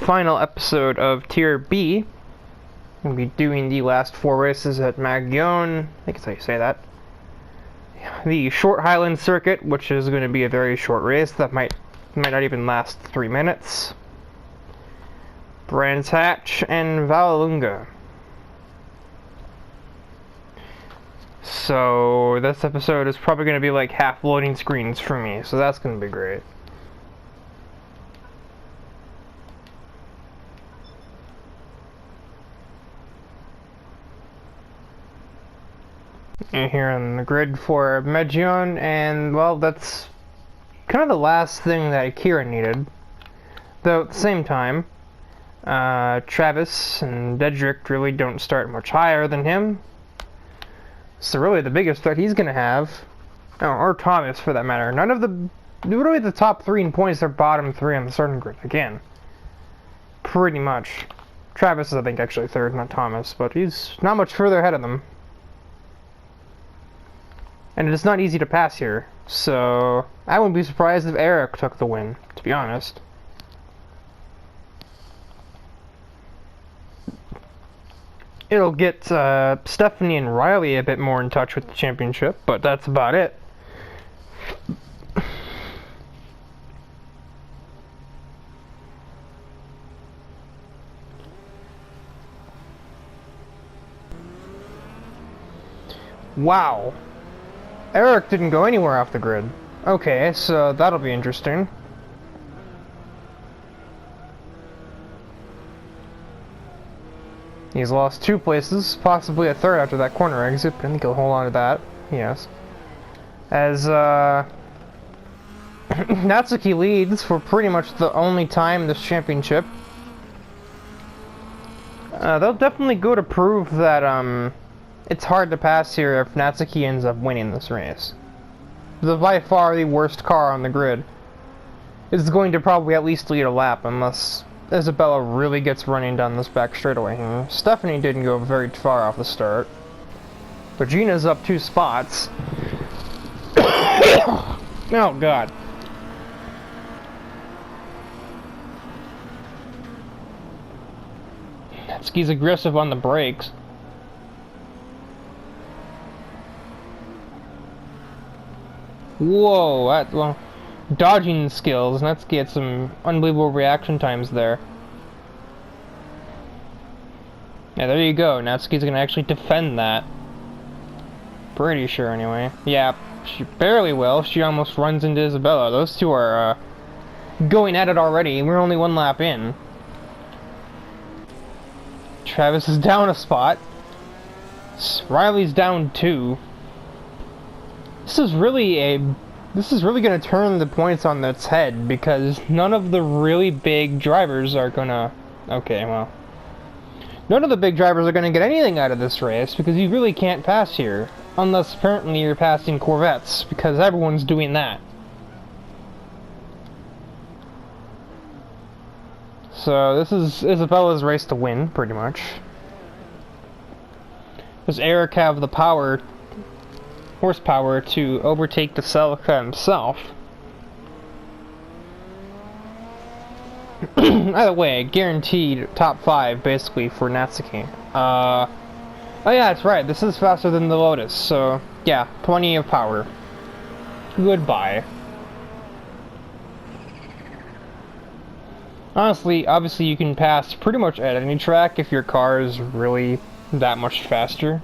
final episode of Tier B. We'll be doing the last 4 races at Magyar. I think that's how you say that. The Short Highland Circuit, which is going to be a very short race that might not even last 3 minutes. Brands Hatch and Vallelunga. So this episode is probably going to be like half loading screens for me, so that's going to be great. And here on the grid for Magyar, and well, that's kind of the last thing that Akira needed. Though at the same time, Travis and Dedrick really don't start much higher than him. So really the biggest threat he's going to have, or Thomas for that matter, none of the, literally the top 3 in points are bottom 3 on the starting grid, again. Pretty much. Travis is I think actually 3rd, not Thomas, but he's not much further ahead of them. And it's not easy to pass here, so I wouldn't be surprised if Eric took the win, to be honest. It'll get Stephanie and Riley a bit more in touch with the championship, but that's about it. Wow. Eric didn't go anywhere off the grid. Okay, so that'll be interesting. He's lost 2 places, possibly a 3rd after that corner exit, but I think he'll hold on to that. Yes. As, Natsuki leads for pretty much the only time in this championship. They'll definitely go to prove that, it's hard to pass here if Natsuki ends up winning this race. By far the worst car on the grid is going to probably at least lead a lap unless Isabella really gets running down this back straightaway here. Stephanie didn't go very far off the start. But Gina's up 2 spots. Oh god. Natsuki's aggressive on the brakes. Whoa, well, dodging skills. Natsuki had some unbelievable reaction times there. Yeah, there you go. Natsuki's gonna actually defend that. Pretty sure, anyway. Yeah, she barely will. She almost runs into Isabella. Those two are going at it already. We're only 1 lap in. Travis is down a spot. Riley's down 2. This is really going to turn the points on its head, because none of the really big drivers are gonna... Okay, well... None of the big drivers are gonna get anything out of this race, because you really can't pass here. Unless apparently you're passing Corvettes, because everyone's doing that. So this is Isabella's race to win, pretty much. Does Eric have the horsepower to overtake the Celica himself? Either way, guaranteed top 5 basically for Natsuki. Oh yeah, that's right, this is faster than the Lotus, so yeah, plenty of power. Goodbye. Honestly, obviously you can pass pretty much at any track if your car is really that much faster.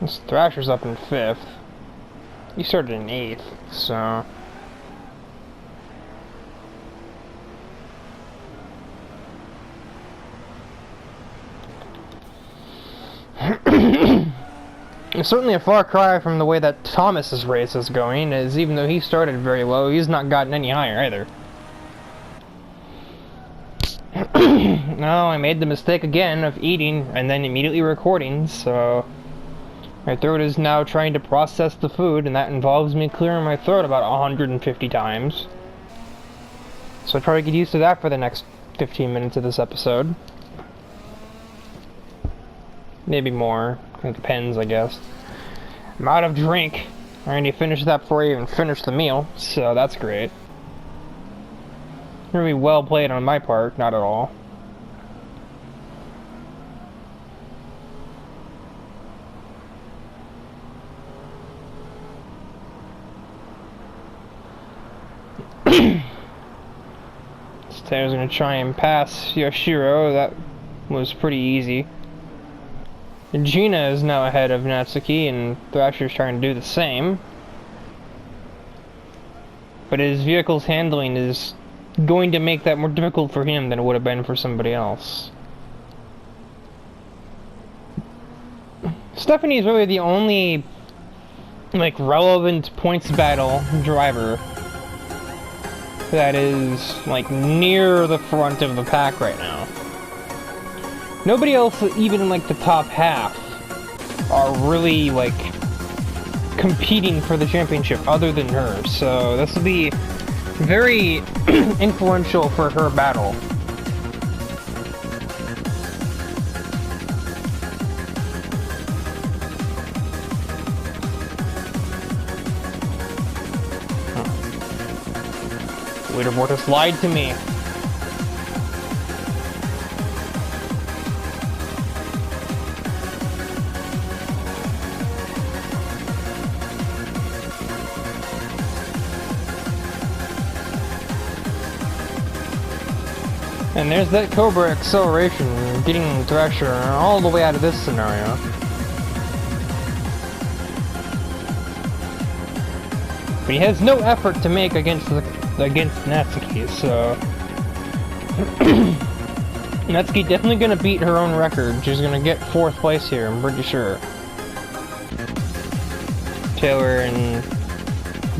This Thrasher's up in 5th. He started in 8th, so... It's certainly a far cry from the way that Thomas's race is going, as even though he started very low, he's not gotten any higher either. No, I made the mistake again of eating and then immediately recording, so... My throat is now trying to process the food, and that involves me clearing my throat about 150 times. So I'll try to get used to that for the next 15 minutes of this episode. Maybe more. It depends, I guess. I'm out of drink. I already finished that before I even finished the meal, so that's great. Really well played on my part, not at all. So I was going to try and pass Yoshiro. That was pretty easy. Gina is now ahead of Natsuki, and Thrasher's trying to do the same. But his vehicle's handling is going to make that more difficult for him than it would have been for somebody else. Stephanie is really the only, like, relevant points battle driver that is, like, near the front of the pack right now. Nobody else, even in, like, the top half, are really, like, competing for the championship other than her. So this will be very influential for her battle. Leaderboard has lied to me. And there's that Cobra acceleration, getting Thrasher all the way out of this scenario. But he has no effort to make against Natsuki, so Natsuki definitely gonna beat her own record. She's gonna get 4th place here, I'm pretty sure. Taylor and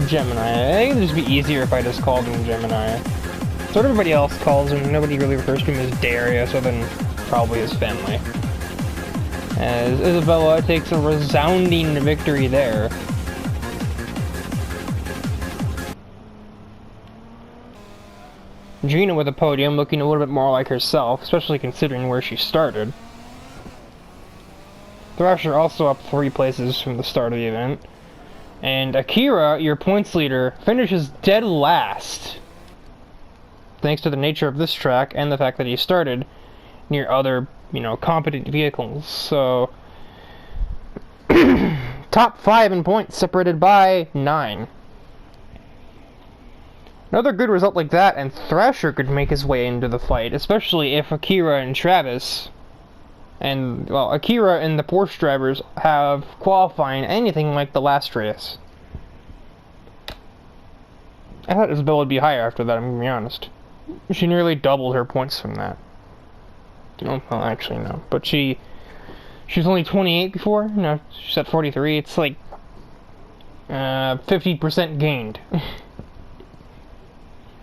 Gemini. I think it'd just be easier if I just called him Gemini. That's what everybody else calls him. Nobody really refers to him as Darius, other than probably his family. As Isabella takes a resounding victory there. Gina with a podium, looking a little bit more like herself, especially considering where she started. Thrasher also up 3 places from the start of the event. And Akira, your points leader, finishes dead last. Thanks to the nature of this track and the fact that he started near other, competent vehicles. So, top 5 in points, separated by 9. Another good result like that, and Thrasher could make his way into the fight, especially if Akira and Travis, and, well, Akira and the Porsche drivers have qualifying anything like the last race. I thought Isabella would be higher after that, I'm gonna be honest. She nearly doubled her points from that. Oh, well, actually, no. But she was only 28 before? No, she's at 43. It's like 50% gained.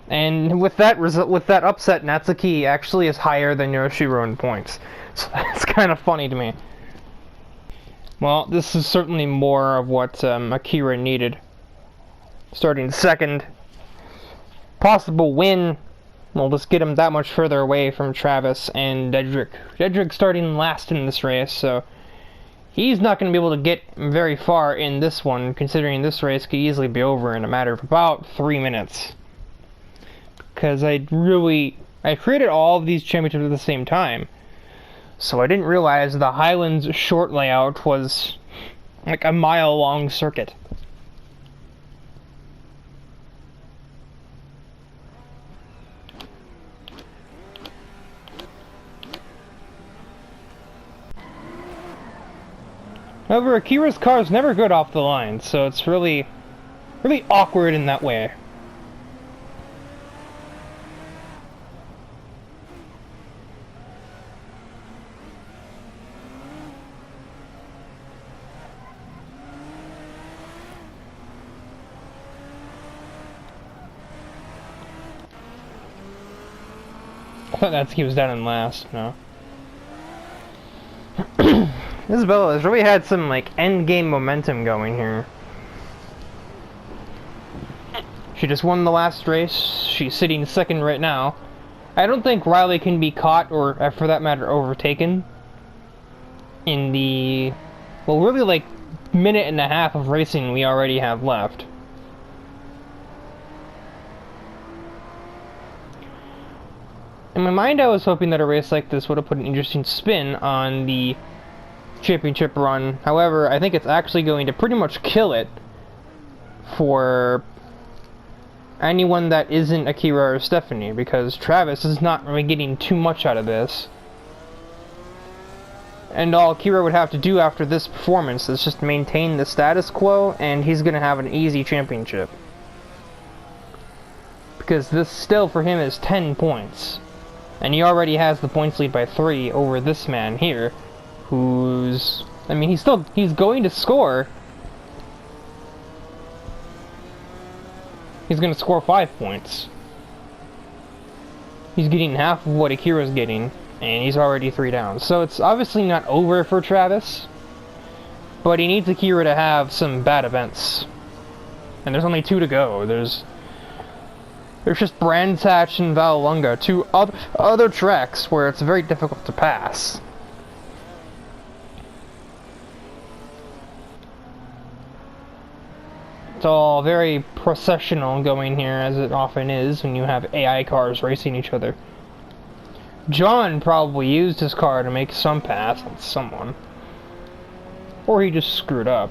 And with that upset, Natsuki actually is higher than Yoshiro in points. So that's kind of funny to me. Well, this is certainly more of what Akira needed. Starting 2nd. Possible win. We'll just get him that much further away from Travis and Dedrick. Dedrick starting last in this race, so he's not going to be able to get very far in this one, considering this race could easily be over in a matter of about 3 minutes. Because I created all of these championships at the same time, so I didn't realize the Highlands short layout was like a mile-long circuit. However, Akira's car is never good off the line, so it's really awkward in that way. I thought Natsuki was down in last, no. Isabella has really had some, end-game momentum going here. She just won the last race. She's sitting 2nd right now. I don't think Riley can be caught, or, for that matter, overtaken. in the, well, really like minute and a half of racing we already have left. In my mind, I was hoping that a race like this would have put an interesting spin on the championship run. However, I think it's actually going to pretty much kill it for anyone that isn't Akira or Stephanie, because Travis is not really getting too much out of this. And all Akira would have to do after this performance is just maintain the status quo, and he's going to have an easy championship. Because this still for him is 10 points. And he already has the points lead by 3 over this man here, who's... I mean, he's going to score. He's going to score 5 points. He's getting half of what Akira's getting, and he's already 3 down. So it's obviously not over for Travis, but he needs Akira to have some bad events. And there's only 2 to go. There's just Brands Hatch and Vallelunga, 2 other tracks where it's very difficult to pass. It's all very processional going here, as it often is when you have AI cars racing each other. John probably used his car to make some pass on someone. Or he just screwed up.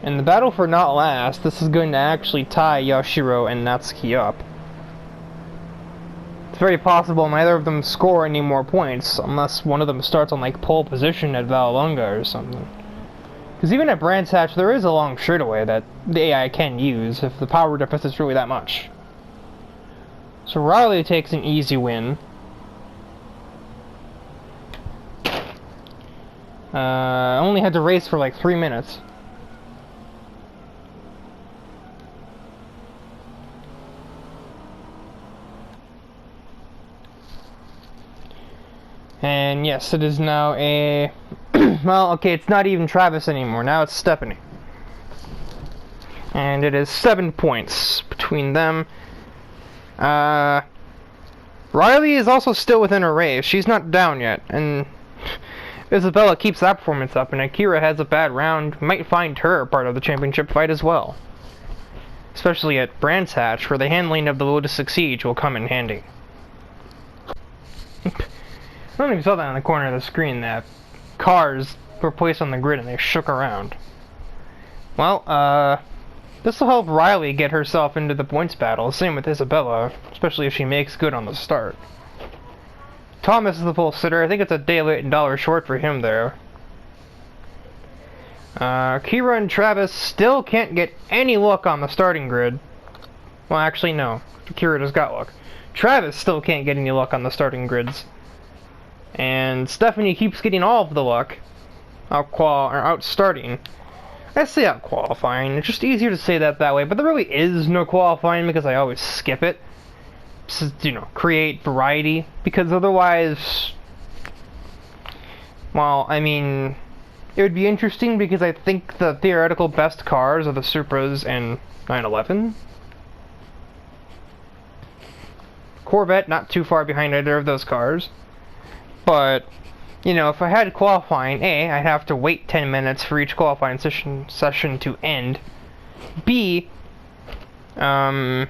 In the battle for not last, this is going to actually tie Yashiro and Natsuki up. It's very possible neither of them score any more points, unless one of them starts on like pole position at Vallelunga or something. Because even at Brands Hatch, there is a long straightaway that the AI can use if the power difference is really that much. So Riley takes an easy win. Only had to race for like 3 minutes. And yes, it is now a... well, okay, it's not even Travis anymore. Now it's Stephanie. And it is 7 points between them. Riley is also still within her race. She's not down yet. And Isabella keeps that performance up, and Akira has a bad round. Might find her part of the championship fight as well. Especially at Brands Hatch, where the handling of the Lotus Siege will come in handy. I don't know if you saw that on the corner of the screen, that cars were placed on the grid and they shook around. Well, this will help Riley get herself into the points battle, same with Isabella, especially if she makes good on the start. Thomas is the pole sitter. I think it's a day late and dollar short for him there. Kira and Travis still can't get any luck on the starting grid. Well, actually, no. Kira just got luck. Travis still can't get any luck on the starting grids. And Stephanie keeps getting all of the luck. Out starting. I say out qualifying. It's just easier to say that way, but there really is no qualifying because I always skip it. Just, you know, create variety. Because otherwise, well, I mean, it would be interesting because I think the theoretical best cars are the Supras and 911. Corvette, not too far behind either of those cars. But, you know, if I had qualifying, A, I'd have to wait 10 minutes for each qualifying session to end. B, well,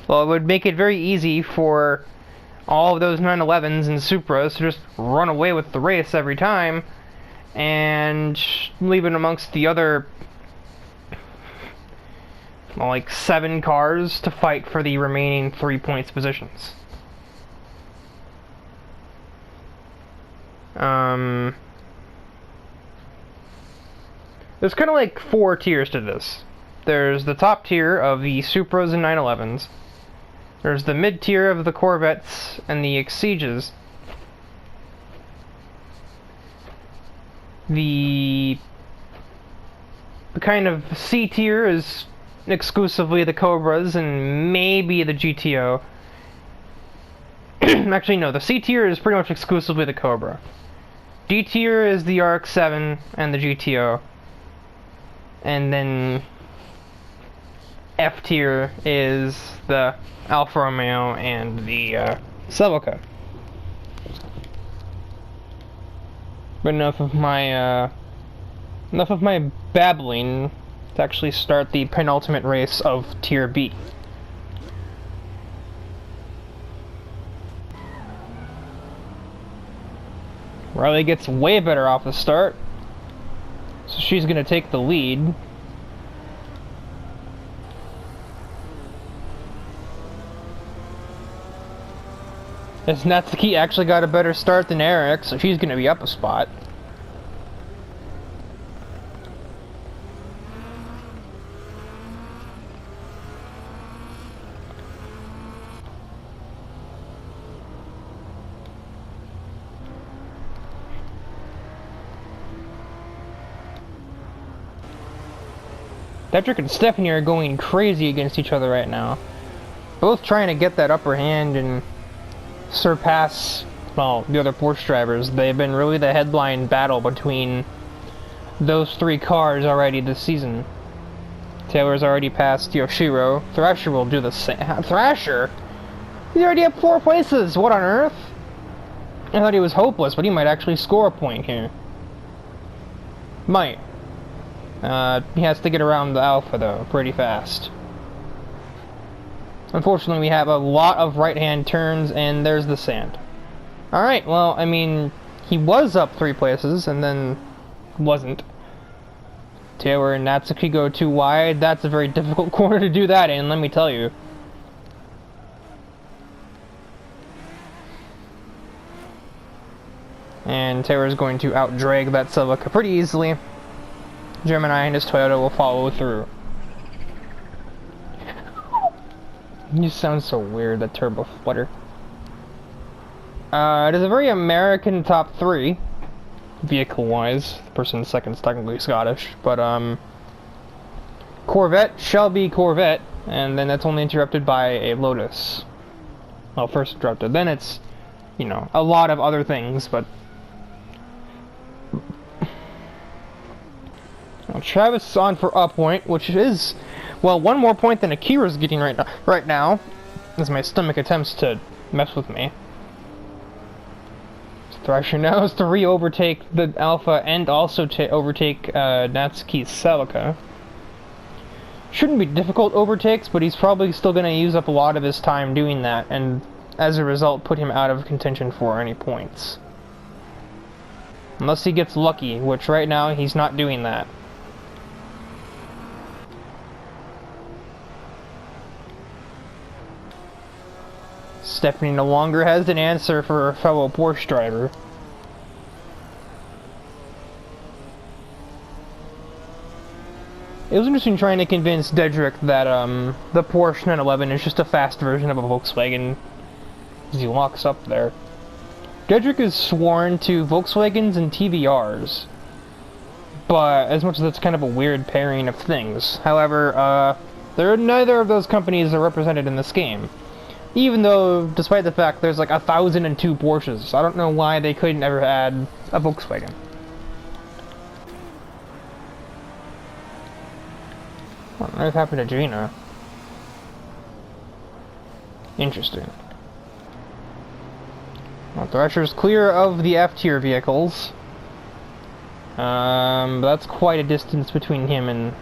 it would make it very easy for all of those 911s and Supras to just run away with the race every time and leave it amongst the other, well, like 7 cars to fight for the remaining 3 points positions. There's kind of like 4 tiers to this. There's the top tier of the Supras and 911s. There's the mid tier of the Corvettes and the Exige. The kind of C tier is exclusively the Cobras and maybe the GTO. Actually, no, the C tier is pretty much exclusively the Cobra. D tier is the RX-7 and the GTO. And then F tier is the Alfa Romeo and the Celica. But enough of my babbling to actually start the penultimate race of Tier B. Riley gets way better off the start, so she's gonna take the lead. As Natsuki actually got a better start than Eric, so she's gonna be up a spot. Dedrick and Stephanie are going crazy against each other right now. Both trying to get that upper hand and surpass, well, the other Porsche drivers. They've been really the headline battle between those three cars already this season. Taylor's already passed Yoshiro. Thrasher will do the same. Thrasher? He's already up 4 places! What on earth? I thought he was hopeless, but he might actually score a point here. Might. He has to get around the Alpha, though, pretty fast. Unfortunately, we have a lot of right-hand turns, and there's the sand. Alright, well, I mean, he was up 3 places, and then wasn't. Taylor and Natsuki go too wide. That's a very difficult corner to do that in, let me tell you. And Taylor's going to out-drag that Celica pretty easily. Gemini and his Toyota will follow through. You sound so weird, that turbo flutter. It is a very American top 3, vehicle-wise. The person in second is technically Scottish, but Corvette, Shelby Corvette, and then that's only interrupted by a Lotus. Well, first interrupted, then it's, you know, a lot of other things, but... Well, Travis is on for a point, which is, well, 1 more point than Akira's getting right now, as my stomach attempts to mess with me. Thrasher now has to re-overtake the Alpha and also to overtake Natsuki's Celica. Shouldn't be difficult overtakes, but he's probably still going to use up a lot of his time doing that, and as a result put him out of contention for any points. Unless he gets lucky, which right now he's not doing that. Stephanie no longer has an answer for her fellow Porsche driver. It was interesting trying to convince Dedrick that the Porsche 911 is just a fast version of a Volkswagen, as he walks up there. Dedrick is sworn to Volkswagens and TVRs, but as much as that's kind of a weird pairing of things. However, neither of those companies are represented in this game. Even though, despite the fact there's like 1,002 Porsches, I don't know why they couldn't ever add a Volkswagen. What on earth happened to Gina? Interesting. Well, Thrasher's clear of the F-tier vehicles. But that's quite a distance between him and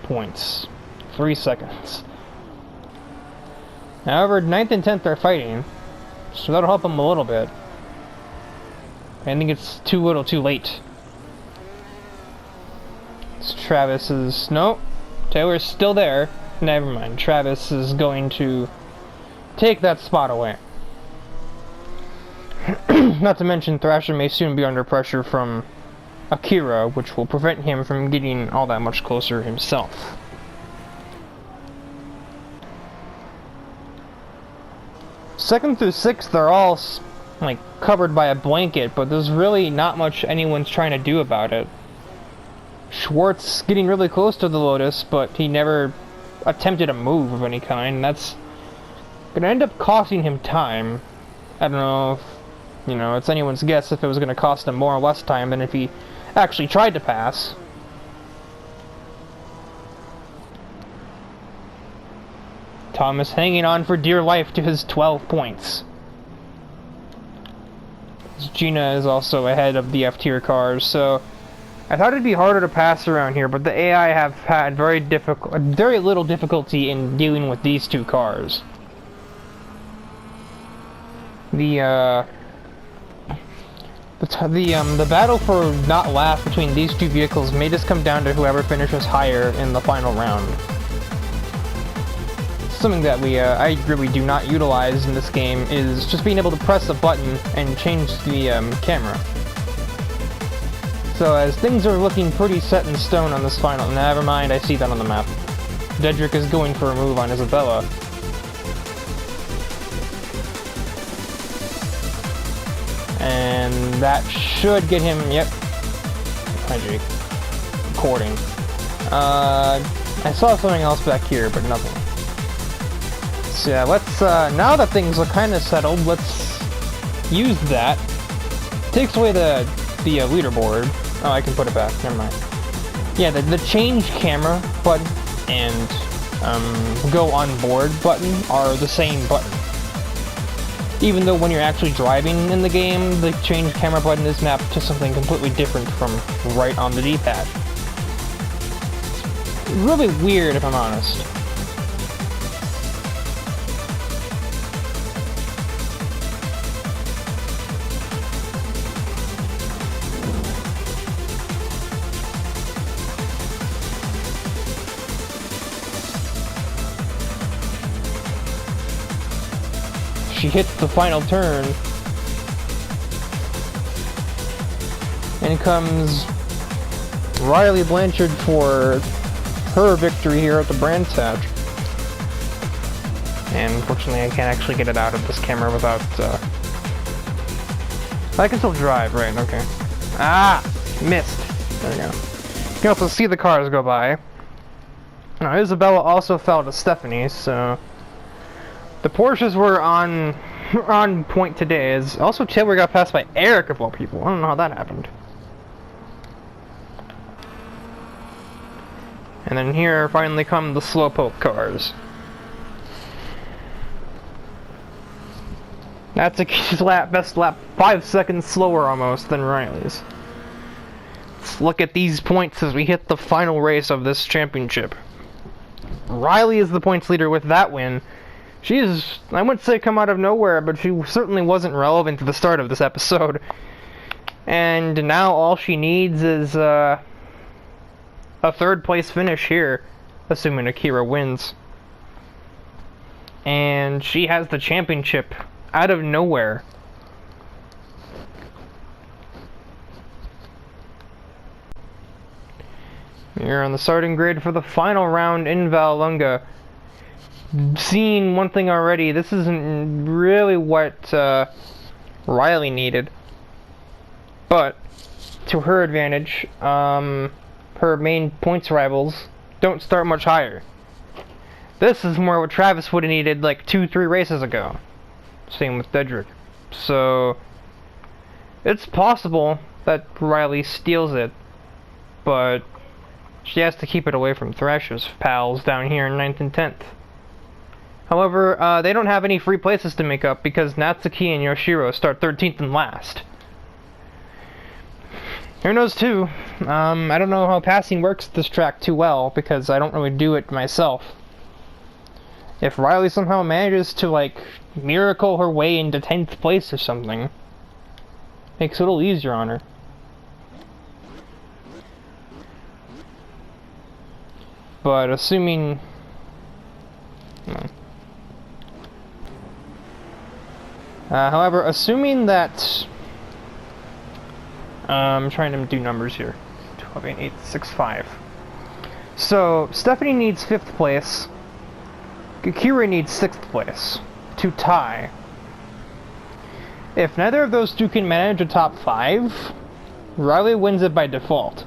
points. 3 seconds. However, 9th and 10th are fighting, so that'll help him a little bit. I think it's too little too late. It's Travis's... No, Taylor's still there. Never mind, Travis is going to take that spot away. Not to mention, Thrasher may soon be under pressure from Akira, which will prevent him from getting all that much closer himself. Second through 6th are all, like, covered by a blanket, but there's really not much anyone's trying to do about it. Schwartz getting really close to the Lotus, but he never attempted a move of any kind. That's gonna end up costing him time. I don't know if, you know, it's anyone's guess if it was gonna cost him more or less time than if he actually tried to pass. Thomas hanging on for dear life to his 12 points. Gina is also ahead of the F-tier cars, so I thought it'd be harder to pass around here, but the AI have had very little difficulty in dealing with these two cars. The battle for not last between these two vehicles may just come down to whoever finishes higher in the final round. Something that I really do not utilize in this game is just being able to press a button and change the camera. So as things are looking pretty set in stone on this final, never mind, I see that on the map. Dedrick is going for a move on Isabella. And that should get him, yep. Recording. I saw something else back here, but nothing. So yeah, let's, now that things are kind of settled, let's use that. Takes away the leaderboard. Oh, I can put it back, never mind. Yeah, the change camera button and go on board button are the same button. Even though when you're actually driving in the game, the change camera button is mapped to something completely different from right on the D-pad. Really weird, if I'm honest. She hits the final turn, and comes Riley Blanchard for her victory here at the Brands Hatch. And unfortunately I can't actually get it out of this camera without, I can still drive, right, okay. Ah! Missed. There we go. You can also see the cars go by. Now, Isabella also fell to Stephanie, so the Porsches were on point today. As also Taylor got passed by Eric of all people. I don't know how that happened. And then here finally come the slowpoke cars. That's a best lap 5 seconds slower almost than Riley's. Let's look at these points as we hit the final race of this championship. Riley is the points leader with that win. She is, I wouldn't say come out of nowhere, but she certainly wasn't relevant to the start of this episode. And now all she needs is a third place finish here, assuming Akira wins. And she has the championship out of nowhere. You're on the starting grid for the final round in Vallelunga. Seeing one thing already, this isn't really what Riley needed, but to her advantage, her main points rivals don't start much higher. This is more what Travis would have needed like 2-3 races ago. Same with Dedrick. So it's possible that Riley steals it, but she has to keep it away from Thrash's pals down here in 9th and 10th. However, they don't have any free places to make up because Natsuki and Yoshiro start 13th and last. Who knows too? I don't know how passing works this track too well because I don't really do it myself. If Riley somehow manages to, like, miracle her way into 10th place or something, makes it a little easier on her. But assuming... however, assuming that... I'm trying to do numbers here. 12, 8, 8, 6, 5. So, Stephanie needs 5th place. Akira needs 6th place to tie. If neither of those two can manage a top 5, Riley wins it by default.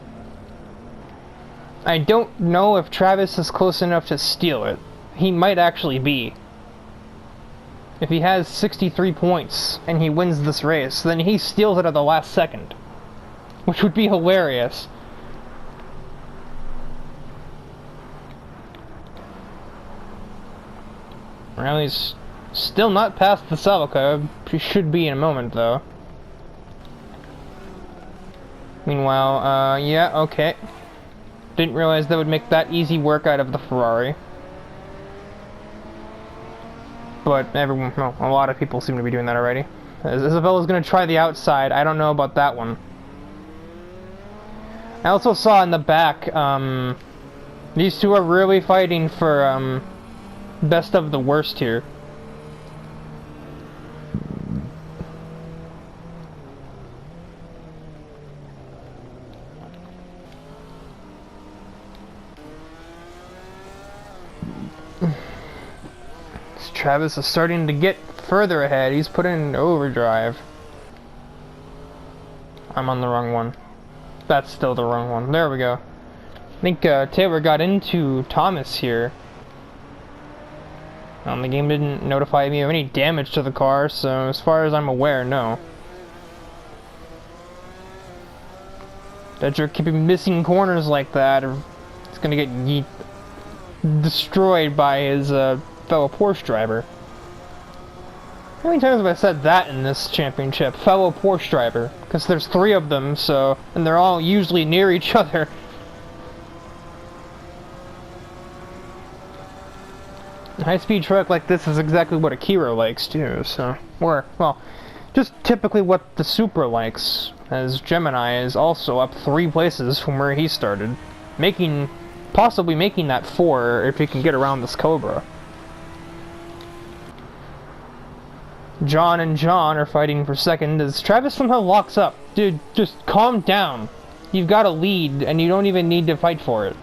I don't know if Travis is close enough to steal it. He might actually be. If he has 63 points and he wins this race, then he steals it at the last second, which would be hilarious. Riley's still not past the Celica. She should be in a moment, though. Meanwhile, yeah, okay. Didn't realize that would make that easy work out of the Ferrari. But everyone, well, a lot of people seem to be doing that already. Isabella's gonna try the outside. I don't know about that one. I also saw in the back, these two are really fighting for, best of the worst here. Travis is starting to get further ahead. He's put in overdrive. I'm on the wrong one. That's still the wrong one. There we go. I think Taylor got into Thomas here. The game didn't notify me of any damage to the car, so as far as I'm aware, no. Dedrick keeping missing corners like that, or it's gonna get destroyed by his fellow Porsche driver. How many times have I said that in this championship? Fellow Porsche driver. Because there's 3 of them, so... and they're all usually near each other. A high-speed truck like this is exactly what Akira likes, too, so... or, well, just typically what the Supra likes, as Gemini is also up 3 places from where he started. Possibly making that 4 if he can get around this Cobra. John and John are fighting for second as Travis somehow locks up. Dude, just calm down. You've got a lead and you don't even need to fight for it.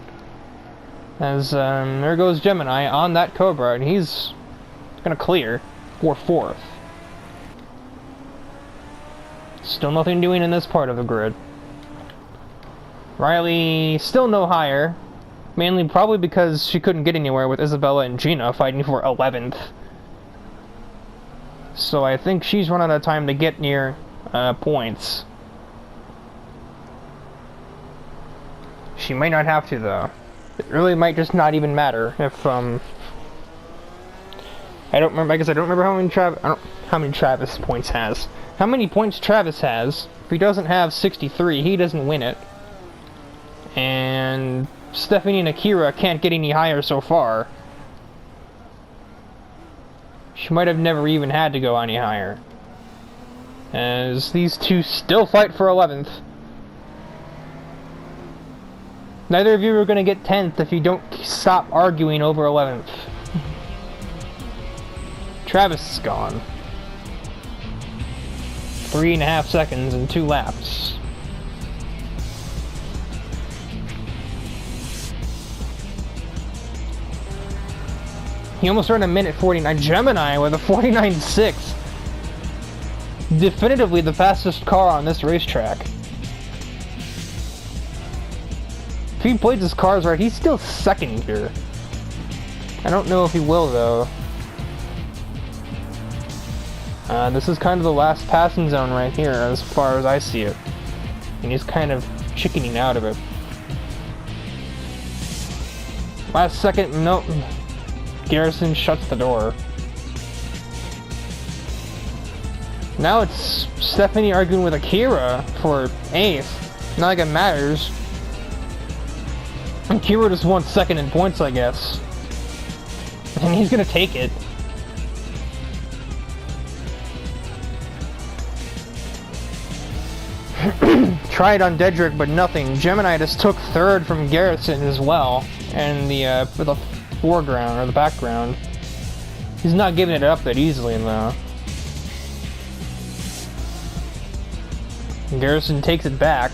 As there goes Gemini on that Cobra and he's gonna clear for 4th. Still nothing doing in this part of the grid. Riley still no higher. Mainly probably because she couldn't get anywhere with Isabella and Gina fighting for 11th. So I think she's run out of time to get near points. She might not have to though. It really might just not even matter if I don't remember. I guess I don't remember how many Travis points has. How many points Travis has? If he doesn't have 63, he doesn't win it. And Stephanie and Akira can't get any higher so far. She might have never even had to go any higher. As these two still fight for 11th. Neither of you are going to get 10th if you don't stop arguing over 11th. Travis is gone. 3.5 seconds and 2 laps. He almost ran a minute 49. Gemini with a 49.6. Definitively the fastest car on this racetrack. If he plays his cars right, he's still second here. I don't know if he will though. This is kind of the last passing zone right here as far as I see it. And he's kind of chickening out of it. Last second, nope. Garrison shuts the door. Now it's Stephanie arguing with Akira for 8th. Not like it matters. Akira just won 2nd in points, I guess. And he's gonna take it. Tried on Dedrick, but nothing. Gemini just took 3rd from Garrison as well. And for the foreground, or the background. He's not giving it up that easily, though. Garrison takes it back.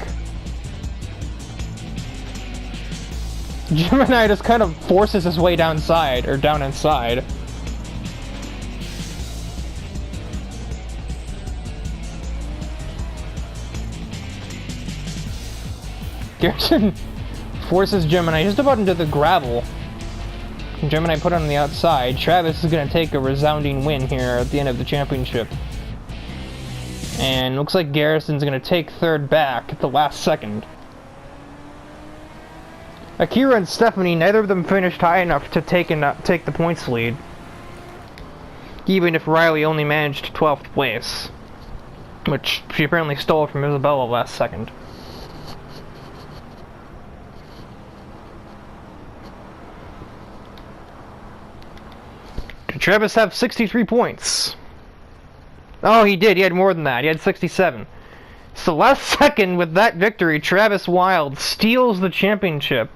Gemini just kind of forces his way downside, or down inside. Garrison forces Gemini just about into the gravel. Gemini put it on the outside. Travis is going to take a resounding win here at the end of the championship. And looks like Garrison's going to take 3rd back at the last second. Akira and Stephanie, neither of them finished high enough to take the points lead. Even if Riley only managed 12th place. Which she apparently stole from Isabella last second. Travis have 63 points? Oh, he did. He had more than that. He had 67. So last second with that victory, Travis Wild steals the championship.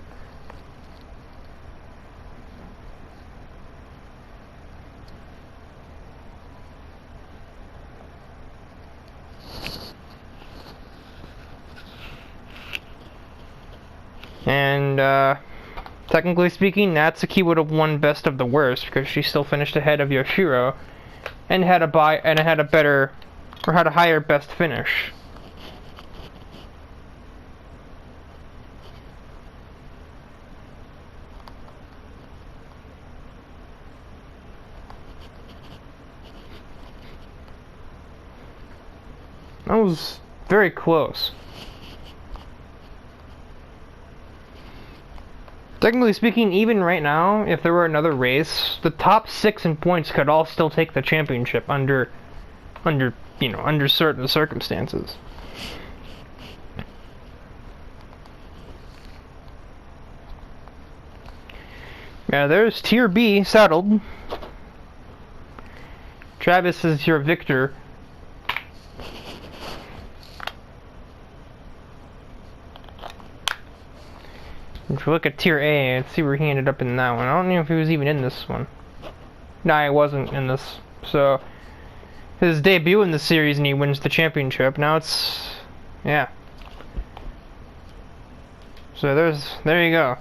And, technically speaking, Natsuki would have won best of the worst because she still finished ahead of Yoshiro and had a higher best finish. That was very close. Technically speaking, even right now, if there were another race, the top 6 in points could all still take the championship under certain circumstances. Yeah, there's Tier B settled. Travis is your victor. If we look at Tier A, let's see where he ended up in that one. I don't know if he was even in this one. No, he wasn't in this. So, his debut in the series and he wins the championship. Now it's... yeah. So there you go.